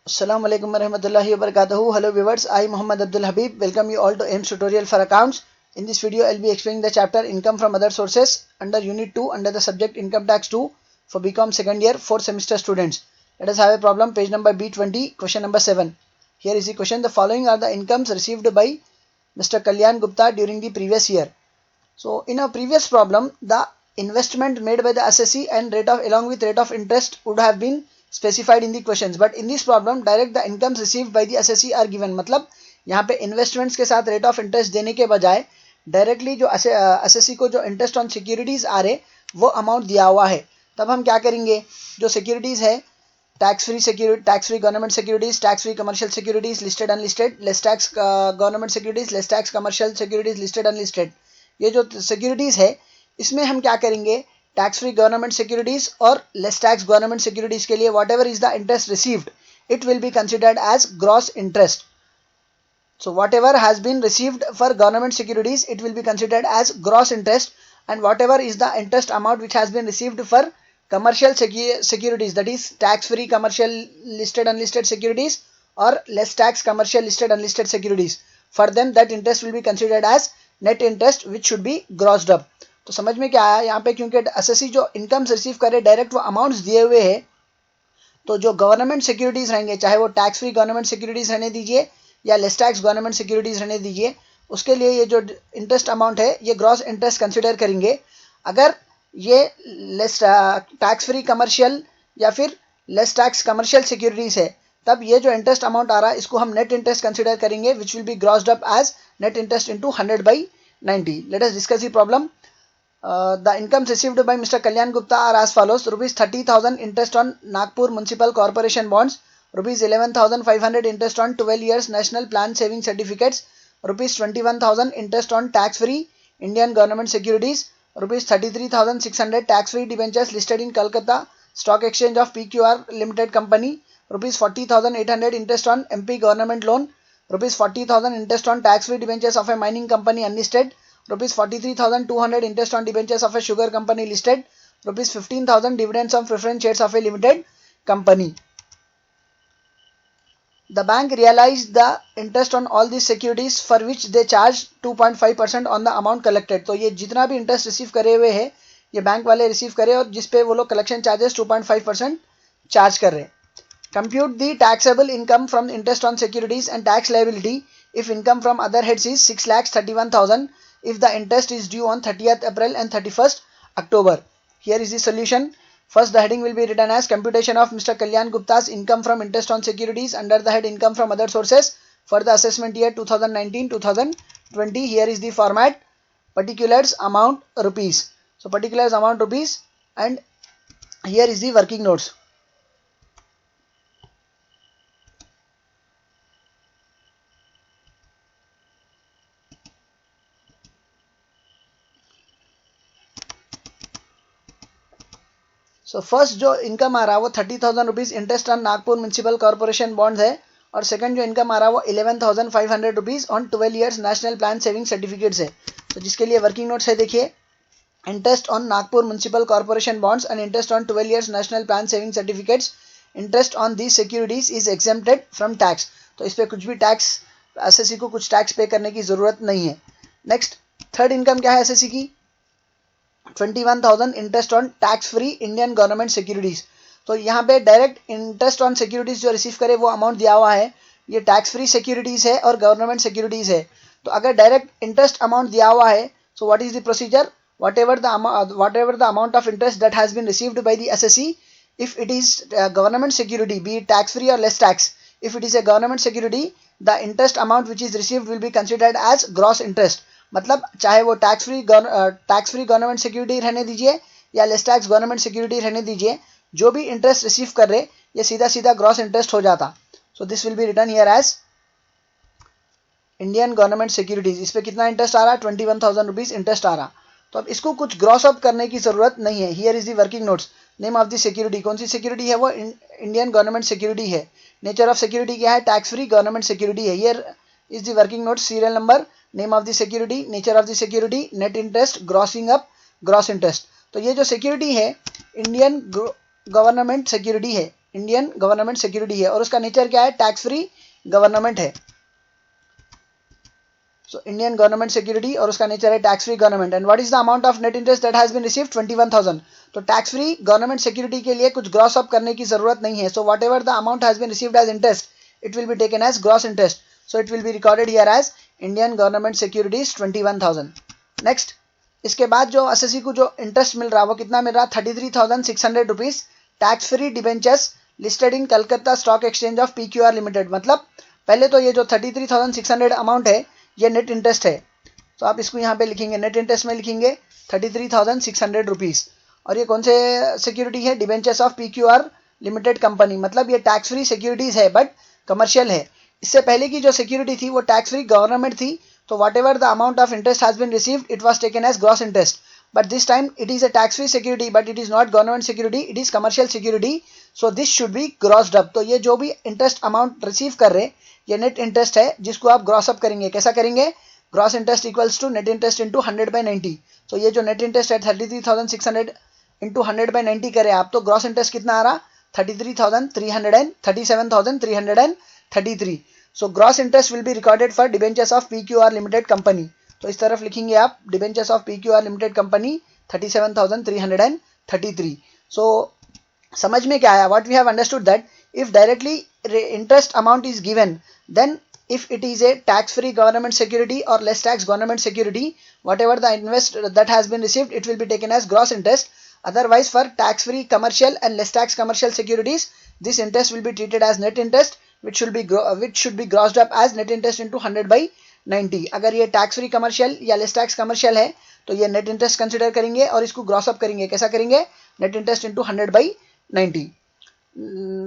Assalamu alaikum warahmatullahi wabarakatuh. Hello viewers, I Muhammad Abdul Habib welcome you all to AIMS tutorial for accounts. In this video I'll be explaining the chapter income from other sources under unit 2 under the subject income tax 2 for BCom second year 4th semester students. Let us have a problem, page number B20, question number 7. Here is the question. The following are the incomes received by Mr. Kalyan Gupta during the previous year. So in a previous problem, the investment made by the assessee and along with rate of interest would have been specified in the questions, but in this problem direct the incomes received by the assessee are given. मतलब यहाँ पे investments के साथ rate of interest देने के बजाय directly जो assessee को जो इंटरेस्ट ऑन सिक्योरिटीज आ रहे वो अमाउंट दिया हुआ है. तब हम क्या करेंगे, जो सिक्योरिटीज है tax free government securities, tax free commercial securities, listed unlisted, less tax government securities, less tax commercial securities, listed unlisted, ये जो सिक्योरिटीज है इसमें हम क्या करेंगे, टैक्स फ्री गवर्नमेंट सिक्योरिटीज और लेस टैक्स गवर्नमेंट सिक्योरिटीज के लिए whatever is the interest received it will be considered as gross interest. So whatever has been received for government securities it will be considered as gross interest, and whatever is the interest amount which has been received for commercial securities, that is tax free commercial listed unlisted securities or less tax commercial listed unlisted securities, for them that interest will be considered as net interest which should be grossed up. तो समझ में क्या आया यहाँ पे, क्योंकि SSC जो incomes receive करे डायरेक्ट वो अमाउंट्स दिए हुए हैं, तो जो गवर्नमेंट सिक्योरिटीज रहेंगे चाहे वो टैक्स फ्री गवर्नमेंट सिक्योरिटीज रहने दीजिए या लेस टैक्स गवर्नमेंट सिक्योरिटीज रहने दीजिए, उसके लिए ये जो इंटरेस्ट अमाउंट है ये ग्रॉस इंटरेस्ट कंसिडर करेंगे. अगर ये लेस टैक्स फ्री कमर्शियल या फिर लेस टैक्स कमर्शियल सिक्योरिटीज है तब ये जो इंटरेस्ट अमाउंट आ रहा है इसको हम नेट इंटरेस्ट कंसिडर करेंगे which will be grossed up as net interest into 100/90. Let us discuss the problem. The incomes received by Mr. Kalyan Gupta are as follows: rupees 30,000 interest on Nagpur Municipal Corporation bonds, rupees 11,500 interest on 12 years National Plan Saving Certificates, rupees 21,000 interest on tax-free Indian government securities, rupees 33,600 tax-free debentures listed in Kolkata Stock Exchange of PQR Limited Company, rupees 40,800 interest on MP government loan, rupees 40,000 interest on tax-free debentures of a mining company unlisted, rupees 43,200 interest on debentures of a sugar company listed, rupees 15,000 dividends on preference shares of a limited company. The bank realized the interest on all these securities for which they charged 2.5% on the amount collected. तो ये जितना भी interest receive करे हुए हैं ये bank वाले receive करे और जिसपे वो लोग कलेक्शन चार्जेस 2.5% चार्ज कर रहे हैं. Compute the taxable income from interest on securities and tax liability if income from other heads is 6,31,000 if the interest is due on 30th April and 31st October. Here is the solution. First, the heading will be written as computation of Mr. Kalyan Gupta's income from interest on securities under the head income from other sources for the assessment year 2019-2020. Here is the format: particulars amount rupees. So particulars amount rupees, and here is the working notes. So first जो income आ रहा है वो 30,000 rupees interest on Nagpur municipal corporation bonds है, और second जो income आ रहा है वो 11,500 rupees on 12 years national plan saving certificates है. तो जिसके लिए वर्किंग नोट्स है, देखिए, interest on Nagpur municipal corporation bonds and interest on 12 years national plan saving certificates, interest on the securities is exempted from tax. तो इस पर कुछ भी टैक्स एसएससी को कुछ टैक्स पे करने की जरूरत नहीं है. नेक्स्ट थर्ड इनकम क्या है एसएससी की, 21,000 interest on tax free Indian government securities. तो यहाँ पे डायरेक्ट इंटरेस्ट ऑन सिक्योरिटीज जो रिसीव करे वो अमाउंट दिया हुआ है, ये टैक्स फ्री सिक्योरिटीज है और गवर्नमेंट सिक्योरिटीज है. तो अगर डायरेक्ट इंटरेस्ट अमाउंट दिया हुआ है, so what is the procedure, whatever the amount of interest that has been received by the assessee, if it is government security, be it tax free or less tax, if it is a government security, the interest amount which is received will be considered as gross interest. मतलब चाहे वो tax free government security रहने दीजिए या less tax government security रहने दीजिए, जो भी इंटरेस्ट रिसीव कर रहे ये सीधा सीधा ग्रॉस इंटरेस्ट हो जाता. So this will be return here as Indian government securities. इस पे कितना इंटरेस्ट आ रहा है, 21,000 रुपीज इंटरेस्ट आ रहा. तो अब इसको कुछ ग्रॉस अप करने की जरूरत नहीं है. Here is the working notes. Name of the security, कौन सी सिक्योरिटी है वो इंडियन गवर्नमेंट सिक्योरिटी है. नेचर ऑफ सिक्योरिटी क्या है, टैक्स फ्री गवर्नमेंट सिक्योरिटी है. Here is the working notes, serial number, name of the security, nature of the security, net interest, grossing up, gross interest. तो ये जो security है Indian government security है, Indian government security है और उसका nature क्या है, टैक्स फ्री गवर्नमेंट है। सो इंडियन गवर्नमेंट सिक्योरिटी और उसका नेचर है tax free government. And what is the amount of net interest that has been received, 21,000। तो टैक्स फ्री गवर्नमेंट सिक्योरिटी के लिए कुछ ग्रॉस अप करने की जरूरत नहीं है। So whatever the amount has been received as interest, it will be taken as gross interest. So it will be recorded here as Indian government securities 21,000। Next, इसके बाद जो एसएससी को जो इंटरेस्ट मिल रहा है वो कितना मिल रहा है, 33,600 rupees tax free debentures listed in Calcutta stock exchange of PQR limited. मतलब पहले तो ये जो 33,600 अमाउंट है ये नेट इंटरेस्ट है। तो आप इसको यहाँ पे लिखेंगे, नेट इंटरेस्ट में लिखेंगे 33,600 रुपीज। और ये कौन से सिक्योरिटी है, debentures of PQR limited company. मतलब ये टैक्स फ्री सिक्योरिटीज है बट कमर्शियल है। इससे पहले की जो सिक्योरिटी थी वो टैक्स फ्री गवर्नमेंट थी। तो whatever the amount of interest has been received it was taken as gross interest. But this time it is a tax free security but it is not government security, it is commercial security. So this should be grossed up. तो ये जो भी interest amount receive कर रहे हैं ये net interest है जिसको आप ग्रॉस अप करेंगे। कैसा करेंगे, gross interest equals to net interest into 100/90। तो ये जो नेट इंटरेस्ट है 33,600 इंटू 100/90 करें आप, तो ग्रॉस इंटरेस्ट कितना आ रहा, 37,333। So gross interest will be recorded for debentures of PQR limited company. तो इस तरफ लिखेंगे आप debentures of PQR limited company 37,333। So समझ में क्या आया, what we have understood that if directly interest amount is given, then if it is a tax free government security or less tax government security, whatever the invest that has been received it will be taken as gross interest. Otherwise for tax free commercial and less tax commercial securities this interest will be treated as net interest which should be grossed up as net interest into 100/90। अगर ये tax free commercial या less tax commercial है तो ये net interest consider करेंगे और इसको gross up करेंगे। कैसा करेंगे, net interest into 100/90।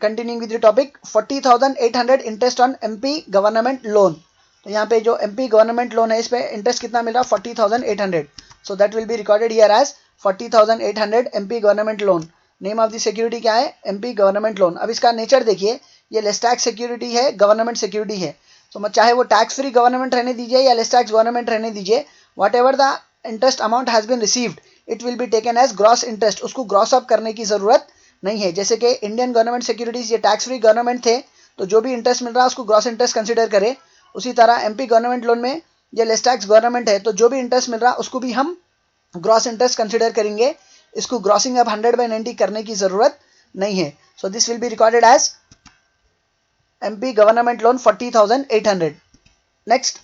Continuing with the topic, 40,800 interest on MP government loan. तो यहाँ पे जो MP गवर्नमेंट लोन है इस पे इंटरेस्ट कितना मिल रहा, 40,800। So that will be recorded here as 40,800 MP government loan. Name of the security क्या है, MP गवर्नमेंट लोन। अब इसका नेचर देखिए, ये लेस टैक्स सिक्योरिटी है, गवर्नमेंट सिक्योरिटी है। तो चाहे वो टैक्स फ्री गवर्नमेंट रहने दीजिए या लेस टैक्स गवर्नमेंट रहने दीजिए, whatever the interest amount has been received it will be taken as gross interest. उसको ग्रॉस अप करने की जरूरत नहीं है। जैसे कि इंडियन गवर्नमेंट सिक्योरिटीज ये टैक्स फ्री गवर्नमेंट थे तो जो भी इंटरेस्ट मिल रहा है उसको ग्रॉस इंटरेस्ट कंसीडर करें। उसी तरह MP गवर्नमेंट लोन में ये लेस टैक्स गवर्नमेंट है तो जो भी इंटरेस्ट मिल रहा है उसको भी हम ग्रॉस इंटरेस्ट कंसीडर करेंगे। इसको ग्रॉसिंग अप 100/90 करने की जरूरत नहीं है। So this will be recorded as MP government loan 40,800। Next,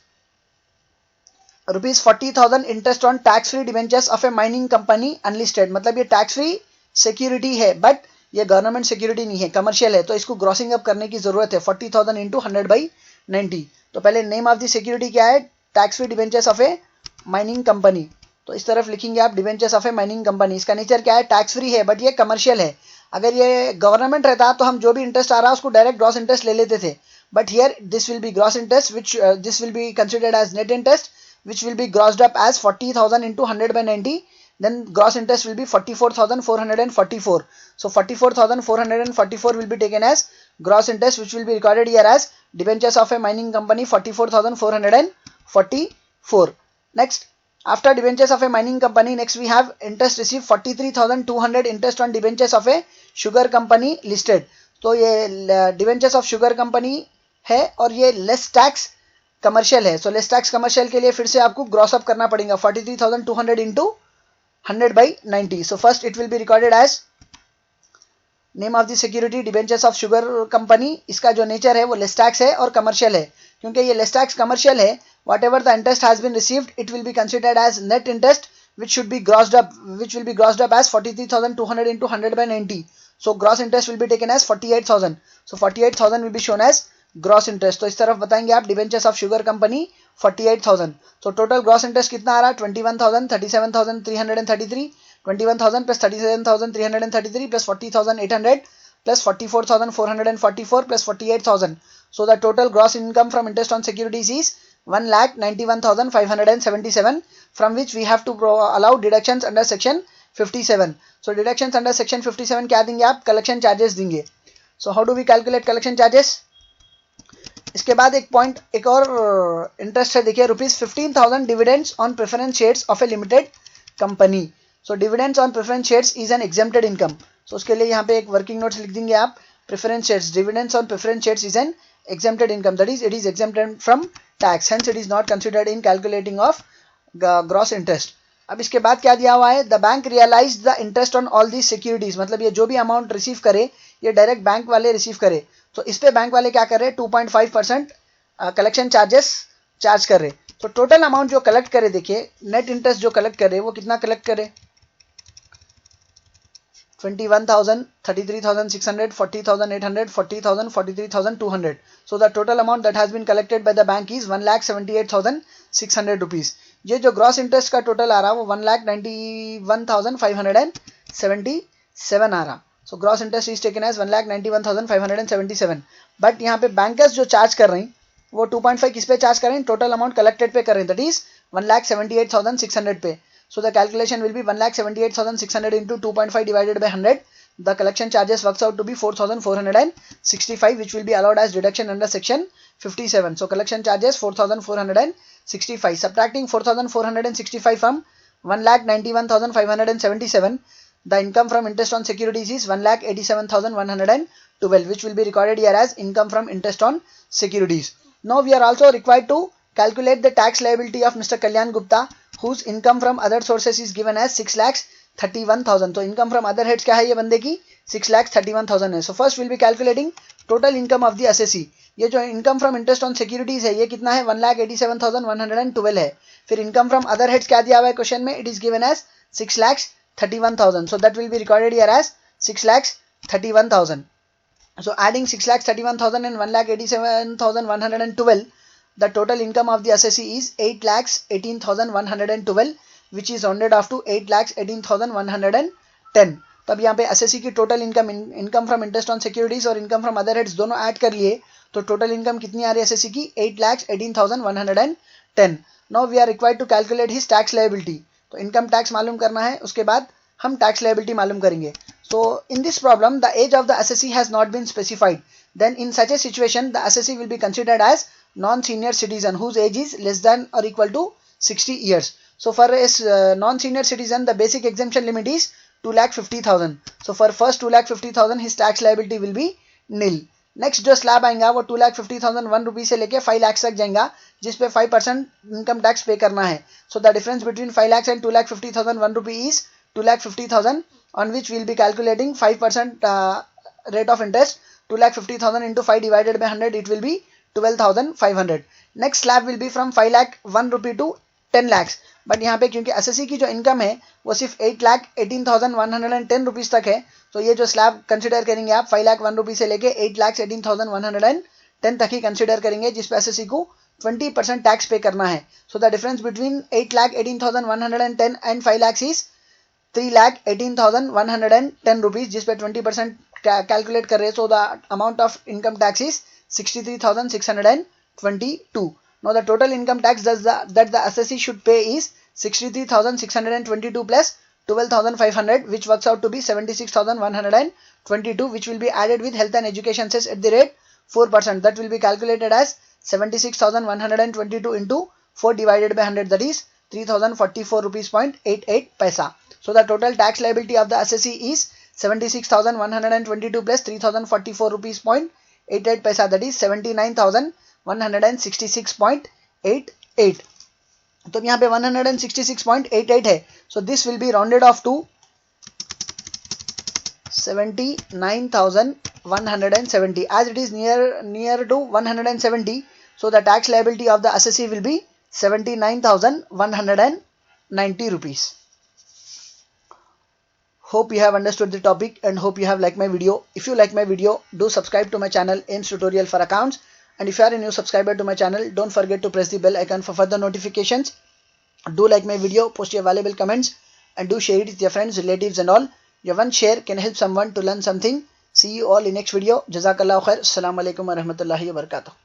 ₹40,000 interest on tax free debentures of a mining company unlisted. मतलब ये टैक्स फ्री सिक्योरिटी है बट ये गवर्नमेंट सिक्योरिटी नहीं है, कमर्शियल है। तो इसको ग्रॉसिंग अप करने की जरूरत है, 40,000 इंटू 100/90। तो पहले नेम ऑफ द सिक्योरिटी क्या है, tax free debentures of a mining company. तो इस तरफ लिखेंगे आप debentures of a mining company. इसका नेचर क्या है, टैक्स फ्री है बट ये कमर्शियल है। अगर ये गवर्नमेंट रहता तो हम जो भी इंटरेस्ट आ रहा है उसको डायरेक्ट ग्रॉस इंटरेस्ट ले लेते थे, but here this will be gross interest which this will be considered as net interest which will be grossed up as 40,000 into 100/90. Then gross interest will be 44,444. So 44,444 will be taken as gross interest which will be recorded here as debentures of a mining company 44,444. Next, after debentures of a mining company, next we have interest received 43,200 interest on debentures of a sugar company listed. तो ये debentures of sugar company है और ये less tax commercial है। So less tax commercial के लिए फिर से आपको ग्रॉस अप करना पड़ेगा, 43,200 into 100/90। So first it will be recorded as name of the security debentures of sugar company. इसका जो नेचर है वो लेस टैक्स है और कमर्शियल है। क्योंकि ये लेस टैक्स कमर्शियल है, whatever the interest has been received it will be considered as net interest which will be grossed up as 43,200 into 100/90. So gross interest will be taken as 48,000. So 48,000 will be shown as gross interest. तो इस तरफ बताएंगे आप debentures of sugar company 48,000। तो total gross interest कितना आ रहा है, 21,000, 37,333, 21,000 plus 37,333 plus 40,800 plus 44,444 plus 48,000। So the total gross income from interest on securities is 1,91,577, from which we have to allow deductions under section 57। So deductions under section 57 क्या देंगे आप, collection charges देंगे। So how do we calculate collection charges. इसके बाद एक point एक और interest है, देखिए ₹15,000 dividends on preference shares of a limited company. So dividends on preference shares is an exempted income. So उसके लिए यहाँ पे एक वर्किंग नोट्स लिख देंगे आप, preference shares, dividends on preference shares is an exempted income, that is it is exempted from tax, hence it is not considered in calculating of gross interest. अब इसके बाद क्या दिया हुआ है, the bank realise the interest on all these securities, मतलब ये जो भी अमाउंट रिसीव करे ये डायरेक्ट बैंक वाले रिसीव करे, तो इस पे बैंक वाले क्या कर रहे, 2.5% कलेक्शन चार्जेस चार्ज कर रहे. तो टोटल अमाउंट जो कलेक्ट करे, देखिए नेट इंटरेस्ट जो कलेक्ट करे वो कितना कलेक्ट करे, 21,000, 33,600, 40,800, 40,000, 43,200. So the total amount that has been collected by the bank is 1,78,600 rupees. ये जो ग्रॉस इंटरेस्ट का टोटल आ रहा वो 1,91,577 आ रहा. So gross interest is taken as 1,91,577. But यहाँ पे बैंकर्स जो चार्ज कर रही वो 2.5 किस पे चार्ज कर रहे हैं, टोटल अमाउंट कलेक्टेड पे कर रहे हैं, दैट इज 1,78,600 पे. So the calculation will be 1,78,600 into 2.5 divided by 100. The collection charges works out to be 4,465, which will be allowed as deduction under section 57. So collection charges 4,465. Subtracting 4,465 from 1,91,577, the income from interest on securities is 1,87,112, which will be recorded here as income from interest on securities. Now we are also required to calculate the tax liability of Mr. Kalyan Gupta, whose income from other sources is given as 6,31,000. तो income from other heads क्या है ये बंदे की, 6,31,000 है. So first we'll be calculating total income of the assessee. ये जो income from interest on securities है ये कितना है, 1,87,112 है. फिर income from other heads क्या दिया हुआ है क्वेश्चन में, it is given as 6,31,000. So that will be recorded here as 6,31,000. So adding 6,31,000 and 1,87,112, the total income of the assessee is 8,18,112, which is rounded off to 8,18,110. तब यहाँ पे assessee की total income from interest on securities और income from other heads दोनों add कर लिए तो total income कितनी आ रही है assessee की, 8,18,110. Now we are required to calculate his tax liability. तो income tax मालूम करना है, उसके बाद हम tax liability मालूम करेंगे. So in this problem the age of the assessee has not been specified. Then in such a situation the assessee will be considered as non-senior citizen whose age is less than or equal to 60 years. So for a non-senior citizen the basic exemption limit is 2,50,000. So for first 2,50,000 his tax liability will be nil. Next जो slab आएगा वो 2,50,000 1 रुपी से लेके 5 लाख तक जाएगा जिस पे 5% income tax पे करना है. So the difference between 5 lakhs and 2,50,000 1 rupee is 2,50,000, on which we will be calculating 5% rate of interest. 2,50,000 into 5 divided by 100, it will be 12,500. Next slab will be from 5 lakh 1 rupee to 10 lakhs. But यहाँ पे क्योंकि SSC की जो income है वो सिर्फ 8,18,110 rupees तक है, तो ये जो स्लैब कंसिडर करेंगे आप 5 लाख 1 रुपी से लेके 8,18,110 तक ही कंसिडर करेंगे, जिस पे एसएससी को 20% टैक्स पे करना है. So the difference between 8,18,110 and 5 lakh is 3,18,110 rupees, जिस पे 20% कैलकुलेट कर रहे हैं. So the amount of income tax is 63,622. Now the total income tax that the assessee should pay is 63,622 plus 12,500, which works out to be 76,122, which will be added with health and education cess at the rate 4%. That will be calculated as 76,122 into 4 divided by 100, that is 3,044 rupees 88 paisa. So the total tax liability of the assessee is 76,122 plus 3,044 rupees 88 paisa, that is 79,166.88. तो यहाँ पे 166.88 है, so this will be rounded off to 79,170, as it is near to 170. So the tax liability of the assessee will be 79,190 rupees. Hope you have understood the topic and hope you have liked my video. If you like my video, do subscribe to my channel AIMS Tutorial for Accounts. And if you are a new subscriber to my channel, don't forget to press the bell icon for further notifications. Do like my video, post your valuable comments, and do share it with your friends, relatives and all. Your one share can help someone to learn something. See you all in next video. Jazakallah khair. Assalamu alaikum wa rahmatullahi wa barakatuh.